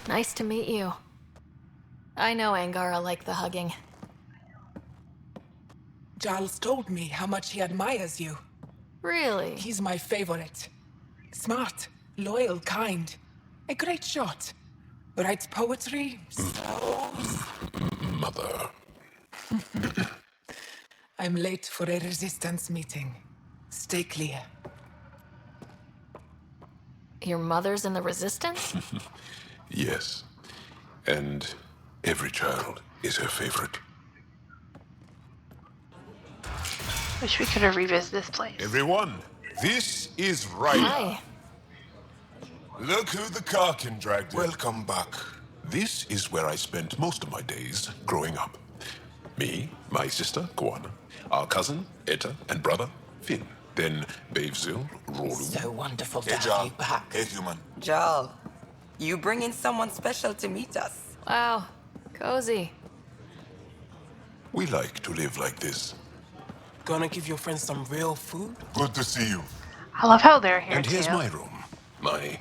Speaker 8: Nice to meet you. I know Angara liked the hugging.
Speaker 16: Jarl's told me how much he admires you.
Speaker 8: Really?
Speaker 16: He's my favorite. Smart, loyal, kind. A great shot. Writes poetry, so...
Speaker 9: Mother.
Speaker 16: I'm late for a resistance meeting. Stay clear.
Speaker 8: Your mother's in the Resistance?
Speaker 9: Yes. And every child is her favorite.
Speaker 1: Wish we could have revisited this place.
Speaker 9: Everyone, this is Ryder.
Speaker 8: Hi.
Speaker 9: Look who the Karkin dragged in. Welcome back. This is where I spent most of my days growing up. Me, my sister, Koana, our cousin, Etta, and brother, Finn. Then Bavzil, Rolu.
Speaker 17: So wonderful to
Speaker 9: Hey,
Speaker 17: have
Speaker 9: Jarl.
Speaker 17: you back.
Speaker 9: Hey, human.
Speaker 17: Jarl, you bring in someone special to meet us.
Speaker 8: Wow. Cozy.
Speaker 9: We like to live like this.
Speaker 16: Gonna give your friends some real food?
Speaker 9: Good to see you.
Speaker 1: I love how they're here
Speaker 9: And here's
Speaker 1: too.
Speaker 9: my room. My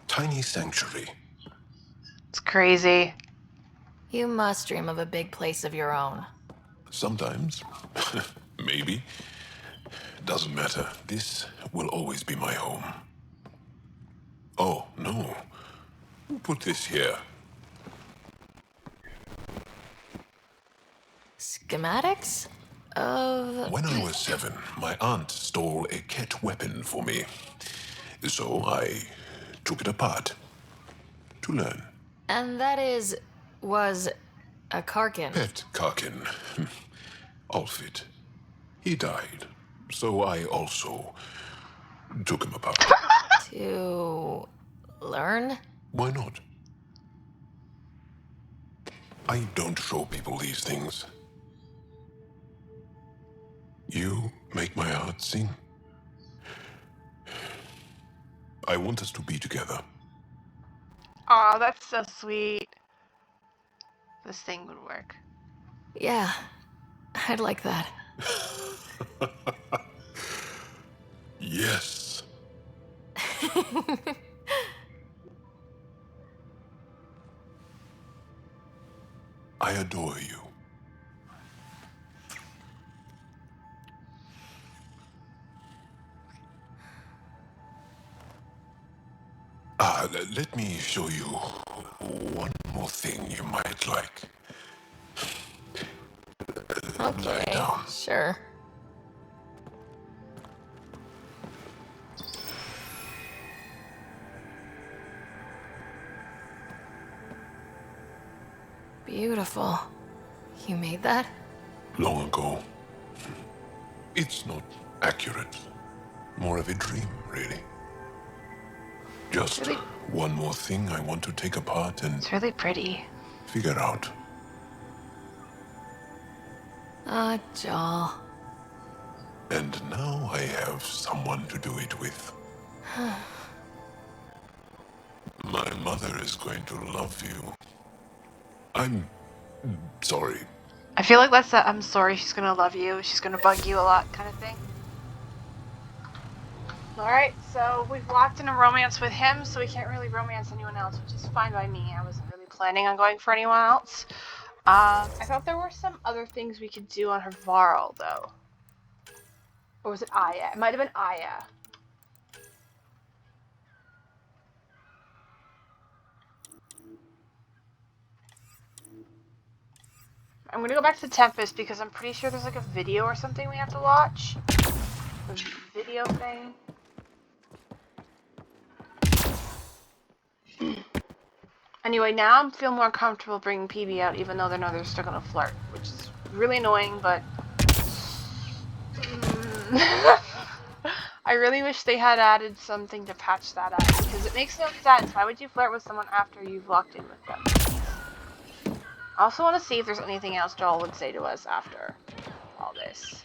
Speaker 9: tiny sanctuary.
Speaker 1: It's crazy.
Speaker 8: You must dream of a big place of your own.
Speaker 9: Sometimes. Maybe. Doesn't matter. This will always be my home. Oh, no. Who put this here?
Speaker 8: Schematics? Of...
Speaker 9: When I was 7, my aunt stole a Ket weapon for me. So I took it apart. To learn.
Speaker 8: And that was a Karkin.
Speaker 9: Pet Karkin. Alfit. He died. So I also took him apart.
Speaker 8: To learn?
Speaker 9: Why not? I don't show people these things. You make my heart sing. I want us to be together.
Speaker 1: Aw, that's so sweet. This thing would work.
Speaker 8: Yeah. I'd like that.
Speaker 9: Yes. I adore you. Let me show you one more thing you might like. Lie
Speaker 8: Okay,
Speaker 9: down.
Speaker 8: sure. Beautiful. You made that?
Speaker 9: Long ago. It's not accurate. More of a dream, really. Just
Speaker 1: Really?
Speaker 9: one more thing I want to take apart and
Speaker 1: It's really pretty.
Speaker 9: figure out.
Speaker 8: Joel.
Speaker 9: And now I have someone to do it with. My mother is going to love you. I'm sorry.
Speaker 1: I feel like that's that I'm sorry she's gonna love you, she's gonna bug you a lot kind of thing. Alright, so we've locked in a romance with him, so we can't really romance anyone else, which is fine by me. I wasn't really planning on going for anyone else. I thought there were some other things we could do on her Varl, though. Or was it Aya? It might have been Aya. I'm gonna go back to Tempest because I'm pretty sure there's like a video or something we have to watch. A video thing. Anyway, now I feel more comfortable bringing PB out, even though they know they're still gonna flirt, which is really annoying, but... I really wish they had added something to patch that up, because it makes no sense. Why would you flirt with someone after you've locked in with them? I also want to see if there's anything else Joel would say to us after all this.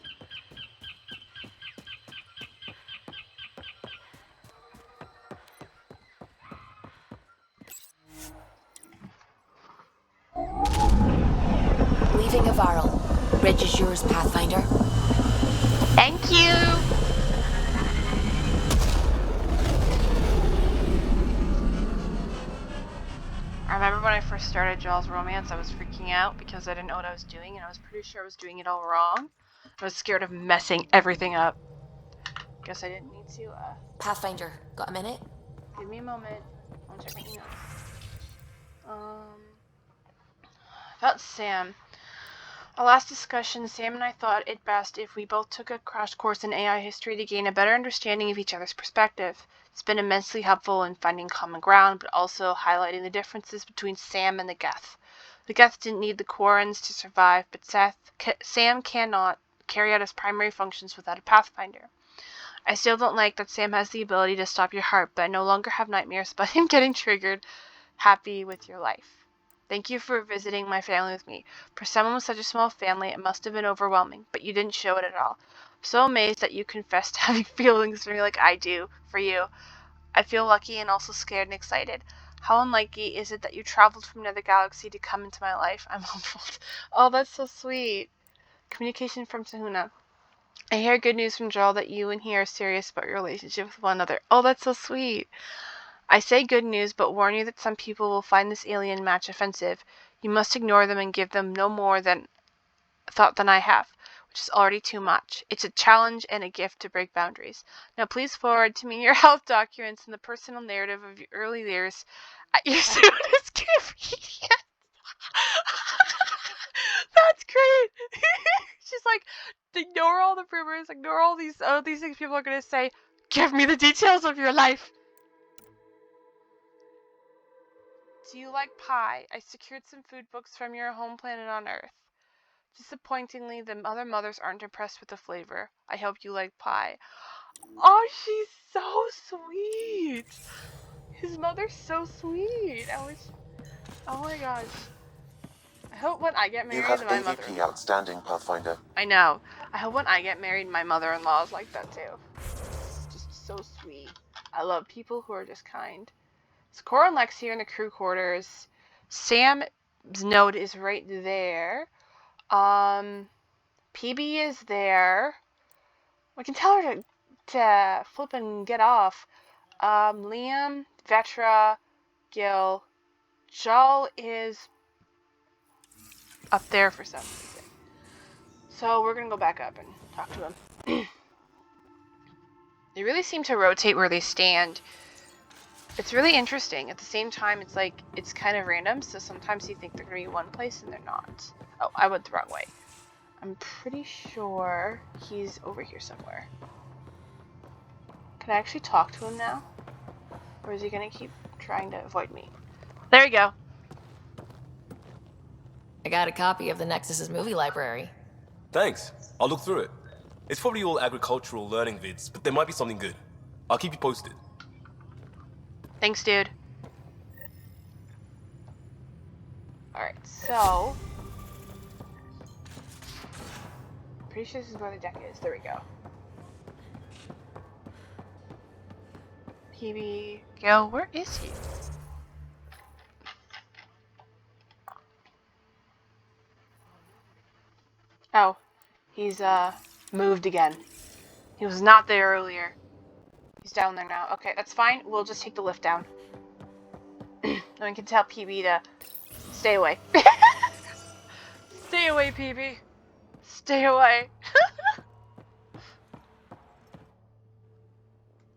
Speaker 14: Leaving a Varl. Reg is yours, Pathfinder.
Speaker 1: Thank you! I remember when I first started Joel's romance, I was freaking out because I didn't know what I was doing, and I was pretty sure I was doing it all wrong. I was scared of messing everything up. Guess I didn't need to,
Speaker 14: Pathfinder, got a minute?
Speaker 1: Give me a moment. I'll check my emails. About Sam. Our last discussion, Sam and I thought it best if we both took a crash course in AI history to gain a better understanding of each other's perspective. It's been immensely helpful in finding common ground, but also highlighting the differences between Sam and the Geth. The Geth didn't need the Quarrens to survive, but Sam carry out his primary functions without a Pathfinder. I still don't like that Sam has the ability to stop your heart, but I no longer have nightmares about him getting triggered. Happy with your life. Thank you for visiting my family with me. For someone with such a small family, it must have been overwhelming, but you didn't show it at all. I'm so amazed that you confessed to having feelings for me like I do for you. I feel lucky and also scared and excited. How unlikely is it that you traveled from another galaxy to come into my life? I'm humbled. Oh, that's so sweet. Communication from Tahuna. I hear good news from Joel that you and he are serious about your relationship with one another. Oh, that's so sweet. I say good news, but warn you that some people will find this alien match offensive. You must ignore them and give them no more thought than I have, which is already too much. It's a challenge and a gift to break boundaries. Now please forward to me your health documents and the personal narrative of your early years at your soonest convenience. That's great. She's like, ignore all the rumors, ignore all these things people are gonna say. Give me the details of your life. Do you like pie? I secured some food books from your home planet on Earth. Disappointingly, the other mothers aren't impressed with the flavor. I hope you like pie. Oh, she's so sweet. His mother's so sweet. Oh my gosh. I hope when I get
Speaker 4: You
Speaker 1: married,
Speaker 4: have
Speaker 1: my
Speaker 4: AVP
Speaker 1: mother-in-law.
Speaker 4: outstanding, Pathfinder.
Speaker 1: I know. I hope when I get married, my mother-in-law is like that too. It's just so sweet. I love people who are just kind. So Cora and Lexi are in the crew quarters. Sam's note is right there. PB is there. We can tell her to flip and get off. Liam, Vetra, Gil, Joel is up there for some reason. So we're gonna go back up and talk to him. They really seem to rotate where they stand. It's really interesting. At the same time, it's like, it's kind of random, so sometimes you think they're gonna be one place and they're not. Oh, I went the wrong way. I'm pretty sure he's over here somewhere. Can I actually talk to him now? Or is he gonna keep trying to avoid me? There we go.
Speaker 8: I got a copy of the Nexus's movie library.
Speaker 18: Thanks. I'll look through it. It's probably all agricultural learning vids, but there might be something good. I'll keep you posted.
Speaker 1: Thanks, dude. Alright, so... pretty sure this is where the deck is. There we go. PB... Gil, where is he? Oh, he's moved again. He was not there earlier. He's down there now. Okay, that's fine. We'll just take the lift down. And we can tell PB to stay away. Stay away, PB. Stay away.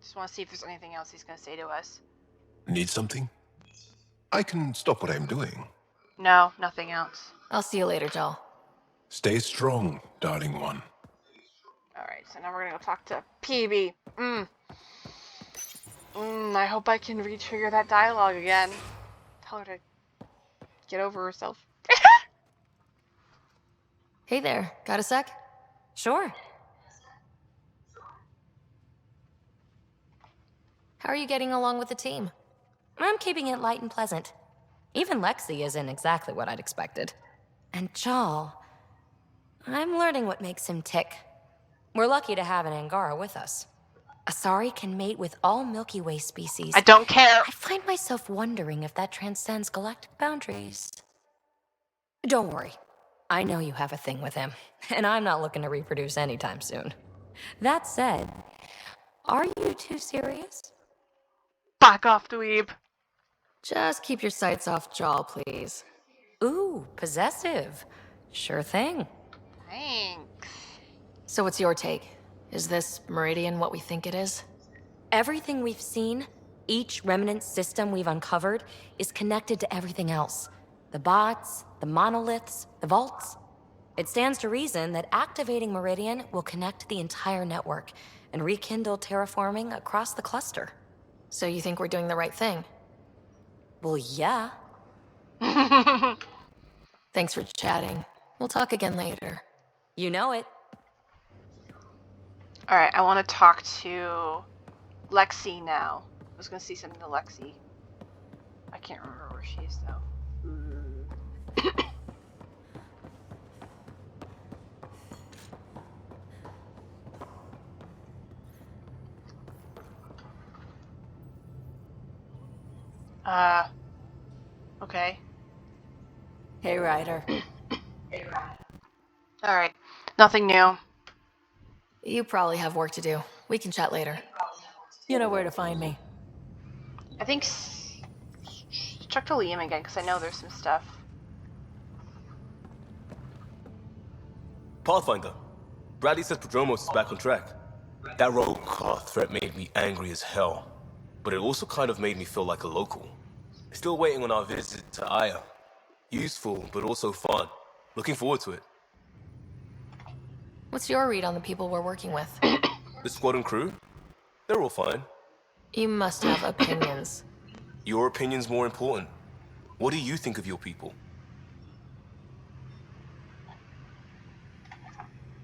Speaker 1: Just want to see if there's anything else he's going to say to us.
Speaker 9: Need something? I can stop what I'm doing.
Speaker 1: No, nothing else.
Speaker 8: I'll see you later, Joel.
Speaker 9: Stay strong, darling one.
Speaker 1: Alright, so now we're gonna go talk to PB. I hope I can re-trigger that dialogue again. Tell her to get over herself.
Speaker 8: Hey there, got a sec?
Speaker 14: Sure.
Speaker 8: How are you getting along with the team?
Speaker 14: I'm keeping it light and pleasant. Even Lexi isn't exactly what I'd expected. And Joel, I'm learning what makes him tick. We're lucky to have an Angara with us. Asari can mate with all Milky Way species.
Speaker 1: I don't care.
Speaker 14: I find myself wondering if that transcends galactic boundaries. Don't worry. I know you have a thing with him, and I'm not looking to reproduce anytime soon. That said, are you two serious?
Speaker 1: Back off, dweeb.
Speaker 8: Just keep your sights off Joel, please.
Speaker 14: Ooh, possessive. Sure thing.
Speaker 1: Thanks.
Speaker 8: So what's your take? Is this Meridian what we think it is?
Speaker 14: Everything we've seen, each remnant system we've uncovered, is connected to everything else. The bots, the monoliths, the vaults. It stands to reason that activating Meridian will connect the entire network and rekindle terraforming across the cluster.
Speaker 8: So you think we're doing the right thing?
Speaker 14: Well, yeah.
Speaker 8: Thanks for chatting. We'll talk again later.
Speaker 14: You know it.
Speaker 1: Alright, I want to talk to Lexi now. I was going to see something to Lexi. I can't remember where she is, though. Okay.
Speaker 15: Hey, Ryder.
Speaker 1: Alright, nothing new.
Speaker 8: You probably have work to do. We can chat later.
Speaker 15: You know where to find me.
Speaker 1: I think check to Liam again, because I know there's some stuff.
Speaker 18: Pathfinder. Bradley says Prodromos is back on track. That rogue car threat made me angry as hell, but it also kind of made me feel like a local. Still waiting on our visit to Aya. Useful, but also fun. Looking forward to it.
Speaker 8: What's your read on the people we're working with?
Speaker 18: The squad and crew? They're all fine.
Speaker 8: You must have opinions.
Speaker 18: Your opinion's more important. What do you think of your people?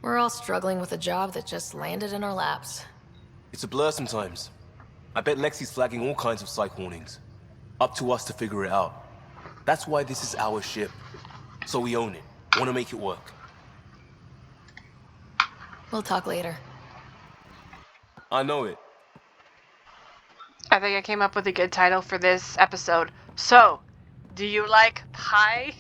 Speaker 8: We're all struggling with a job that just landed in our laps.
Speaker 18: It's a blur sometimes. I bet Lexi's flagging all kinds of psych warnings. Up to us to figure it out. That's why this is our ship. So we own it. Want to make it work.
Speaker 8: We'll talk later.
Speaker 18: I know it.
Speaker 1: I think I came up with a good title for this episode. So, do you like pie?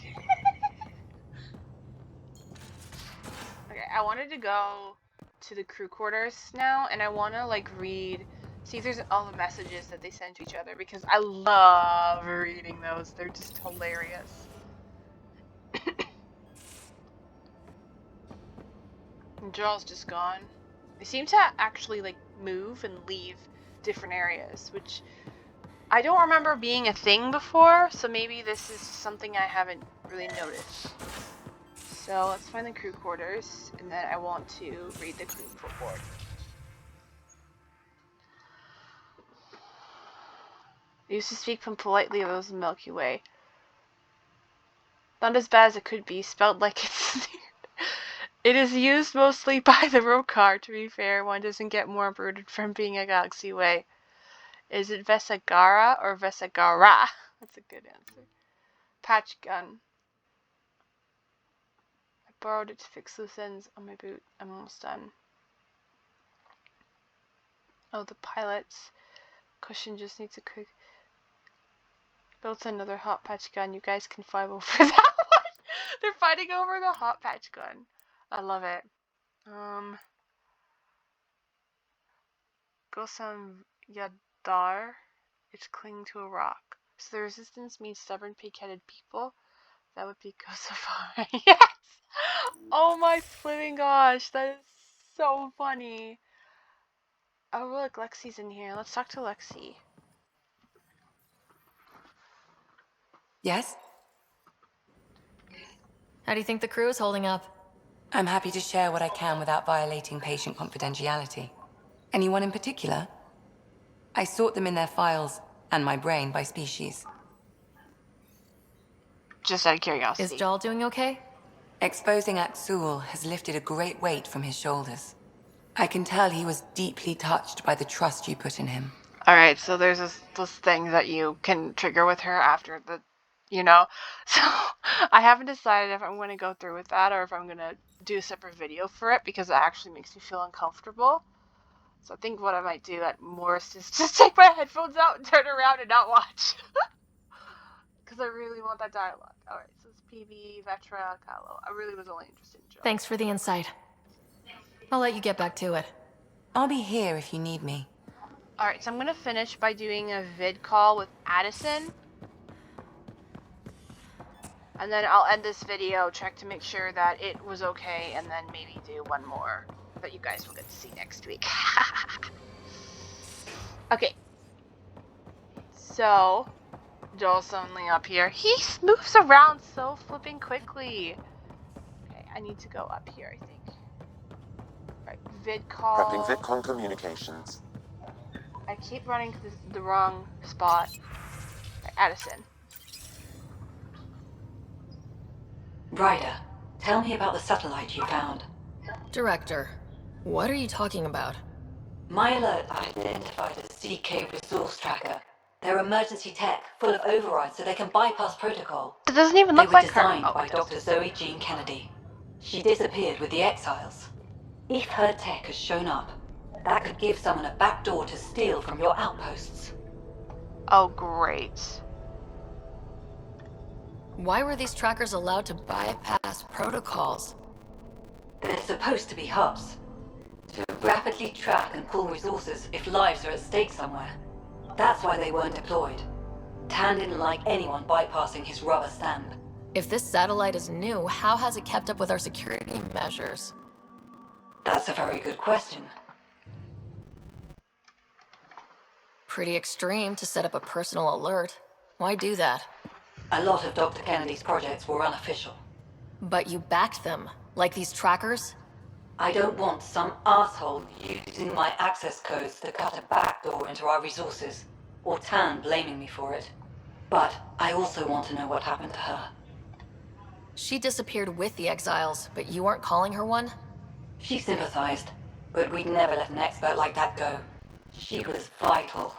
Speaker 1: Okay, I wanted to go to the crew quarters now, and I want to like read, see if there's all the messages that they send to each other, because I love reading those. They're just hilarious. And Joel's just gone. They seem to actually like move and leave different areas, which I don't remember being a thing before, so maybe this is something I haven't really noticed. So let's find the crew quarters, and then I want to read the crew report. I used to speak from politely of those Milky Way. Not as bad as it could be, spelled like it's It is used mostly by the road car, to be fair. One doesn't get more uprooted from being a Galaxy Way. Is it Vesagara or Vesagara? That's a good answer. Patch gun. I borrowed it to fix loose ends on my boot. I'm almost done. Oh, the pilot's cushion just needs a quick... Built another hot patch gun. You guys can fight over that one. They're fighting over the hot patch gun. I love it. Gosam Yadar. It's clinging to a rock. So the resistance means stubborn, pig-headed people. That would be Kosovar. Yes! Oh my flipping gosh, that is so funny. Oh look, Lexi's in here. Let's talk to Lexi.
Speaker 6: Yes?
Speaker 8: How do you think the crew is holding up?
Speaker 6: I'm happy to share what I can without violating patient confidentiality. Anyone in particular? I sort them in their files, and my brain by species.
Speaker 1: Just out of curiosity.
Speaker 8: Is Joel doing okay?
Speaker 6: Exposing Axul has lifted a great weight from his shoulders. I can tell he was deeply touched by the trust you put in him.
Speaker 1: Alright, so there's this thing that you can trigger with her after the, you know? So, I haven't decided if I'm going to go through with that or if I'm going to do a separate video for it, because it actually makes me feel uncomfortable. So I think what I might do at most is just take my headphones out and turn around and not watch. Because I really want that dialogue. Alright, so it's PB, Vetra, Kylo. I really was only interested in Joel.
Speaker 8: Thanks for the insight. I'll let you get back to it.
Speaker 6: I'll be here if you need me.
Speaker 1: Alright, so I'm going to finish by doing a vid call with Addison. And then I'll end this video, check to make sure that it was okay, and then maybe do one more that you guys will get to see next week. Okay. So, Joel's only up here. He moves around so flipping quickly. Okay, I need to go up here, I think. Right, vid call.
Speaker 4: Prepping VidCon communications.
Speaker 1: I keep running to the wrong spot. Right, Addison.
Speaker 19: Ryder, tell me about the satellite you found.
Speaker 8: Director, What are you talking about?
Speaker 6: My alert identified a CK resource tracker. They're emergency tech, full of overrides so they can bypass protocol.
Speaker 1: It doesn't even
Speaker 6: They
Speaker 1: look
Speaker 6: were
Speaker 1: like her.
Speaker 6: designed
Speaker 1: Oh,
Speaker 6: by
Speaker 1: it does.
Speaker 6: Dr. Zoe Jean Kennedy. She disappeared with the Exiles. If her tech has shown up, that could give someone a backdoor to steal from your outposts.
Speaker 1: Oh, great.
Speaker 8: Why were these trackers allowed to bypass protocols?
Speaker 6: They're supposed to be hubs. To rapidly track and pull resources if lives are at stake somewhere. That's why they weren't deployed. Tan didn't like anyone bypassing his rubber stamp.
Speaker 8: If this satellite is new, how has it kept up with our security measures?
Speaker 6: That's a very good question.
Speaker 8: Pretty extreme to set up a personal alert. Why do that?
Speaker 6: A lot of Dr. Kennedy's projects were unofficial.
Speaker 8: But you backed them, like these trackers?
Speaker 6: I don't want some asshole using my access codes to cut a backdoor into our resources, or Tan blaming me for it. But I also want to know what happened to her.
Speaker 8: She disappeared with the Exiles, but you weren't calling her one?
Speaker 6: She sympathized, but we'd never let an expert like that go. She was vital.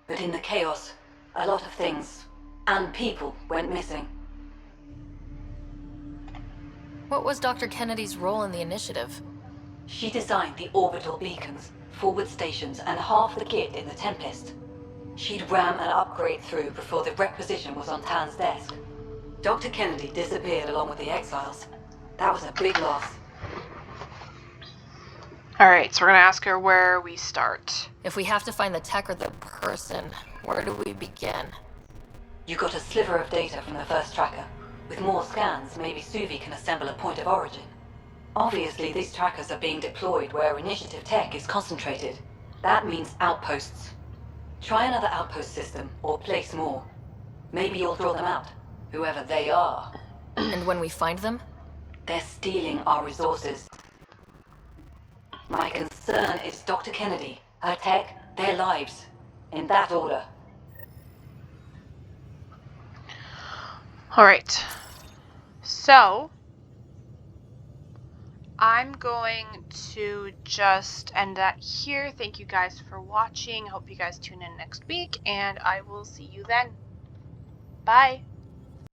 Speaker 6: But in the chaos, a lot of things, and people, went missing.
Speaker 8: What was Dr. Kennedy's role in the initiative?
Speaker 6: She designed the orbital beacons, forward stations, and half the kit in the Tempest. She'd ram an upgrade through before the requisition was on Tan's desk. Dr. Kennedy disappeared along with the Exiles. That was a big loss.
Speaker 1: Alright, so we're gonna ask her where we start.
Speaker 8: If we have to find the tech or the person, where do we begin?
Speaker 6: You got a sliver of data from the first tracker. With more scans, maybe Suvi can assemble a point of origin. Obviously, these trackers are being deployed where initiative tech is concentrated. That means outposts. Try another outpost system, or place more. Maybe you'll draw them out, whoever they are.
Speaker 8: And when we find them?
Speaker 6: They're stealing our resources. My concern is Dr. Kennedy, her tech, their lives. In that order.
Speaker 1: Alright. So, I'm going to just end that here. Thank you guys for watching. I hope you guys tune in next week, and I will see you then. Bye.